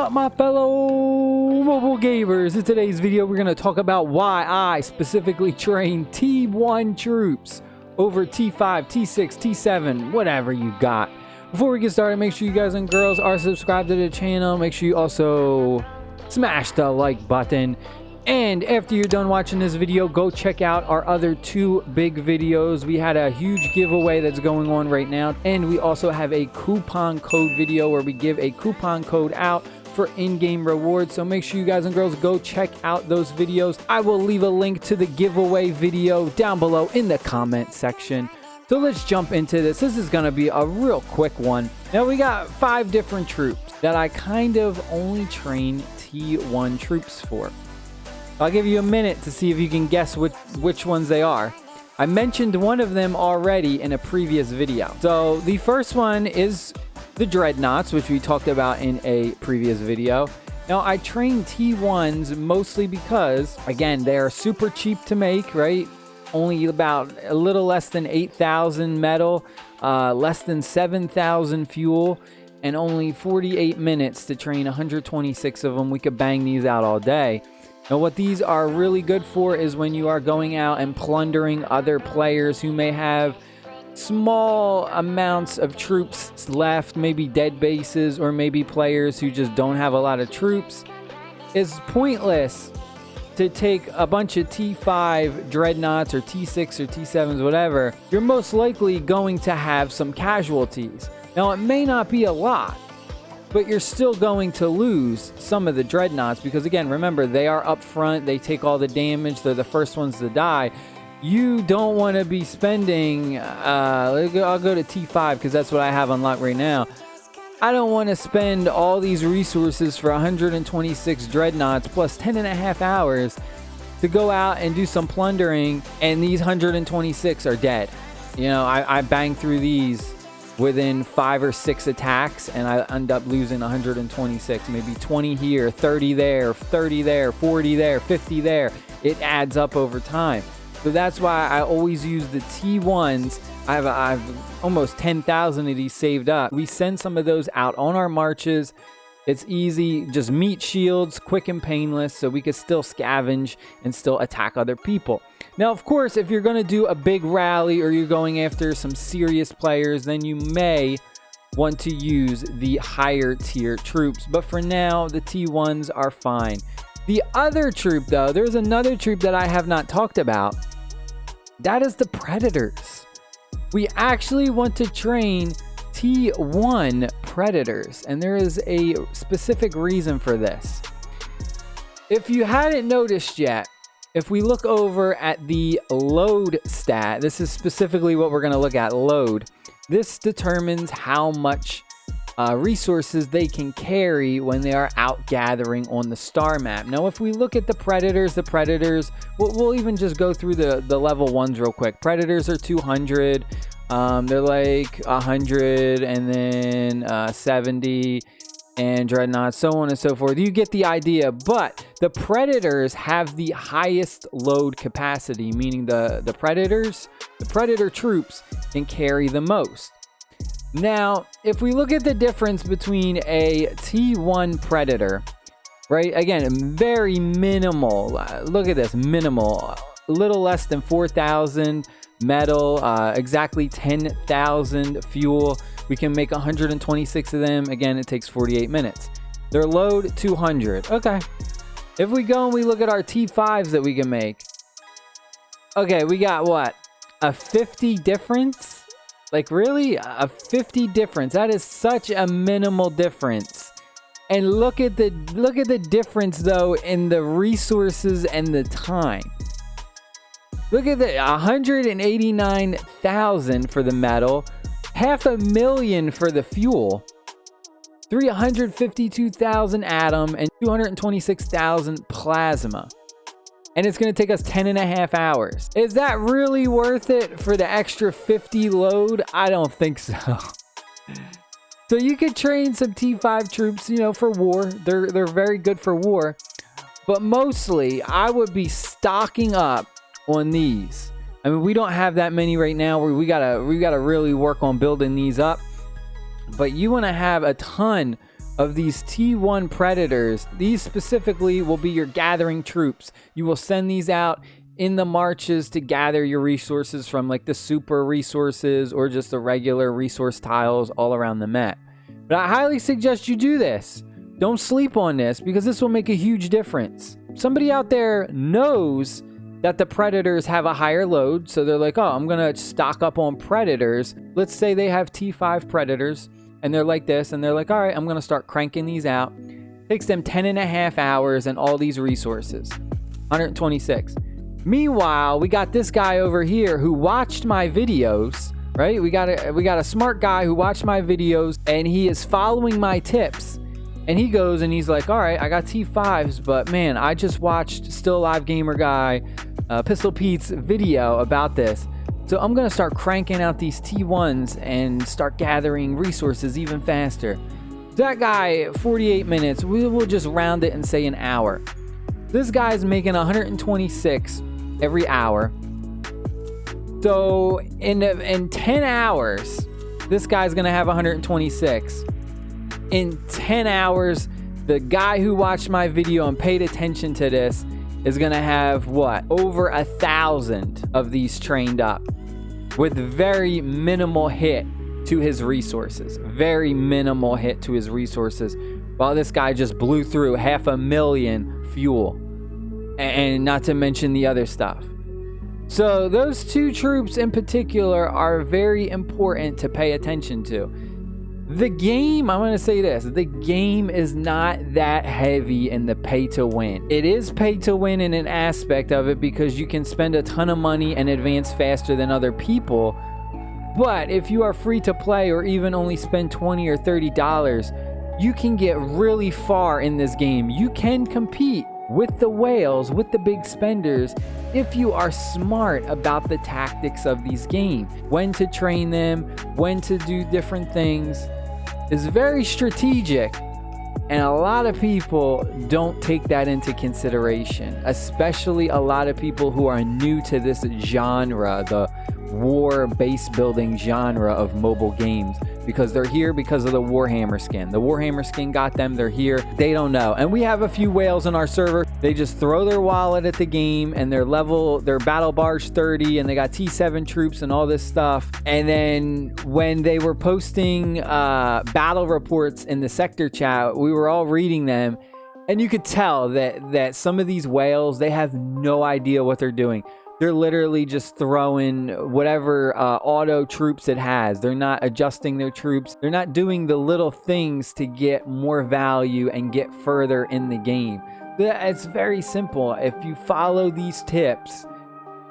up, my fellow mobile gamers? In today's video, we're going to talk about why I specifically train T1 troops over T5, T6, T7, whatever you got. Before we get started, make sure you guys and girls are subscribed to the channel. Make sure you also smash the like button. And after you're done watching this video, go check out our other two big videos. We had a huge giveaway that's going on right now, and we also have a coupon code video where we give a coupon code out for in-game rewards. So make sure you guys and girls go check out those videos. I will leave a link to the giveaway video down below in the comment section. So let's jump into this. This is going to be a real quick one. Now we got 5 different troops that I kind of only train T1 troops for. I'll give you a minute to see if you can guess which ones they are. I mentioned one of them already in a previous video. So the first one is the Dreadnoughts, which we talked about in a previous video. Now I train T1s mostly because, again, they are super cheap to make, right? Only about a little less than 8,000 metal, less than 7,000 fuel, and only 48 minutes to train 126 of them. We could bang these out all day. Now what these are really good for is when you are going out and plundering other players who may have small amounts of troops left, maybe dead bases, or maybe players who just don't have a lot of troops. It's pointless to take a bunch of T5 Dreadnoughts or T6 or T7s, whatever. You're most likely going to have some casualties. Now it may not be a lot, but you're still going to lose some of the Dreadnoughts because, again, remember, they are up front. They take all the damage. They're the first ones to die. You don't want to be spending... I'll go to T5 because that's what I have unlocked right now. I don't want to spend all these resources for 126 Dreadnoughts plus 10.5 hours to go out and do some plundering, and these 126 are dead. You know, I bang through these within 5 or 6 attacks, and I end up losing 126, maybe 20 here, 30 there, 30 there, 40 there, 50 there. It adds up over time. So that's why I always use the T1s. I've almost 10,000 of these saved up. We send some of those out on our marches. It's easy, just meat shields, quick and painless, so we can still scavenge and still attack other people. Now, of course, if you're going to do a big rally or you're going after some serious players, then you may want to use the higher tier troops. But for now, the T1s are fine. The other troop, though, there's another troop that I have not talked about. That is the Predators. We actually want to train T1 Predators, and there is a specific reason for this. If you hadn't noticed yet, if we look over at the load stat, this is specifically what we're going to look at, load. This determines how much resources they can carry when they are out gathering on the star map. Now, if we look at the Predators, we'll even just go through the level 1s real quick. Predators are 200. They're like 100 and then 70. And Dreadnoughts, so on and so forth. You get the idea. But the Predators have the highest load capacity, meaning the Predator troops can carry the most. Now, if we look at the difference between a T1 Predator, right? Again, very minimal. Look at this, minimal. A little less than 4,000 metal, exactly 10,000 fuel. We can make 126 of them. Again, it takes 48 minutes. Their load, 200. Okay. If we go and we look at our T5s that we can make. Okay, we got what? A 50 difference? Like, really? A 50 difference. That is such a minimal difference. And look at the difference, though, in the resources and the time. Look at the 189,000 for the metal. 500,000 for the fuel, 352,000 atom, and 226,000 plasma. And it's going to take us 10.5 hours. Is that really worth it for the extra 50 load? I don't think so. So you could train some T5 troops, you know, for war. They're very good for war. But mostly, I would be stocking up on these. I mean, we don't have that many right now. We gotta really work on building these up. But you want to have a ton of these T1 Predators. These specifically will be your gathering troops. You will send these out in the marches to gather your resources from like the super resources or just the regular resource tiles all around the map. But I highly suggest you do this. Don't sleep on this because this will make a huge difference. Somebody out there knows that the Predators have a higher load, so they're like, oh, I'm gonna stock up on Predators. Let's say they have T5 Predators and they're like this, and they're like, all right, I'm gonna start cranking these out. Takes them 10.5 hours and all these resources. 126. Meanwhile, we got this guy over here who watched my videos, right? We got a smart guy who watched my videos and he is following my tips. And he goes and he's like, all right, I got T5s, but man, I just watched Still Alive Gamer Guy, Pistol Pete's video about this. So I'm gonna start cranking out these T1s and start gathering resources even faster. That guy, 48 minutes, we will just round it and say an hour. This guy's making 126 every hour. So in 10 hours, this guy's gonna have 126. In 10 hours, the guy who watched my video and paid attention to this is gonna have what? Over 1,000 of these trained up with very minimal hit to his resources. Very minimal hit to his resources. While this guy just blew through 500,000 fuel. And not to mention the other stuff. So those two troops in particular are very important to pay attention to. The game, I'm going to say this, the game is not that heavy in the pay to win. It is pay to win in an aspect of it because you can spend a ton of money and advance faster than other people. But if you are free to play or even only spend $20 or $30, you can get really far in this game. You can compete with the whales, with the big spenders, if you are smart about the tactics of these games. When to train them, when to do different things. Is very strategic, and a lot of people don't take that into consideration, especially a lot of people who are new to this genre, the war base building genre of mobile games, because they're here because of the Warhammer skin. The Warhammer skin got them, they're here, they don't know. And we have a few whales in our server. They just throw their wallet at the game and their battle barge 30 and they got T7 troops and all this stuff. And then when they were posting battle reports in the sector chat, we were all reading them, and you could tell that some of these whales, they have no idea what they're doing. They're literally just throwing whatever auto troops it has. They're not adjusting their troops. They're not doing the little things to get more value and get further in the game. It's very simple. If you follow these tips,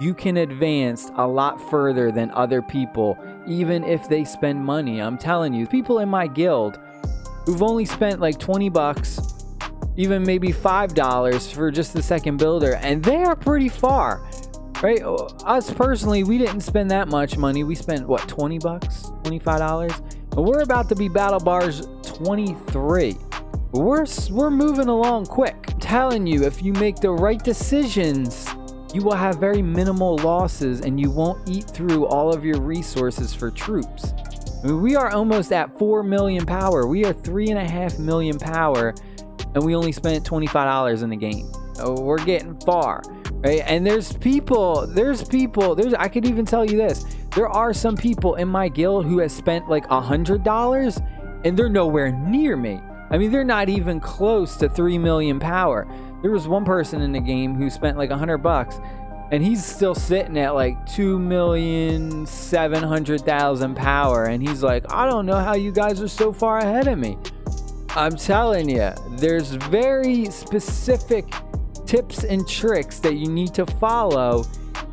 you can advance a lot further than other people, even if they spend money. I'm telling you, people in my guild who've only spent like 20 bucks, even maybe $5 for just the second builder, and they are pretty far. Right? Us personally, we didn't spend that much money. We spent, what, 20 bucks? $25? And we're about to be Battle Barge 23. We're moving along quick. I'm telling you, if you make the right decisions, you will have very minimal losses and you won't eat through all of your resources for troops. I mean, we are almost at 4 million power. We are 3.5 million power, and we only spent $25 in the game. So we're getting far. Right? And there's people, I could even tell you this. There are some people in my guild who has spent like $100 and they're nowhere near me. I mean, they're not even close to 3 million power. There was one person in the game who spent like $100 and he's still sitting at like 2,700,000 power. And he's like, I don't know how you guys are so far ahead of me. I'm telling you, there's very specific tips and tricks that you need to follow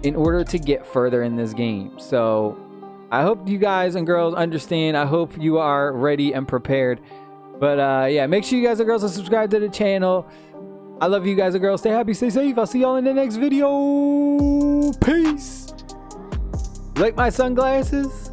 in order to get further in this game. So I hope you guys and girls understand. I hope you are ready and prepared. But yeah, make sure you guys and girls are subscribed to the channel. I love you guys and girls. Stay happy, stay safe. I'll see y'all in the next video. Peace. Like my sunglasses?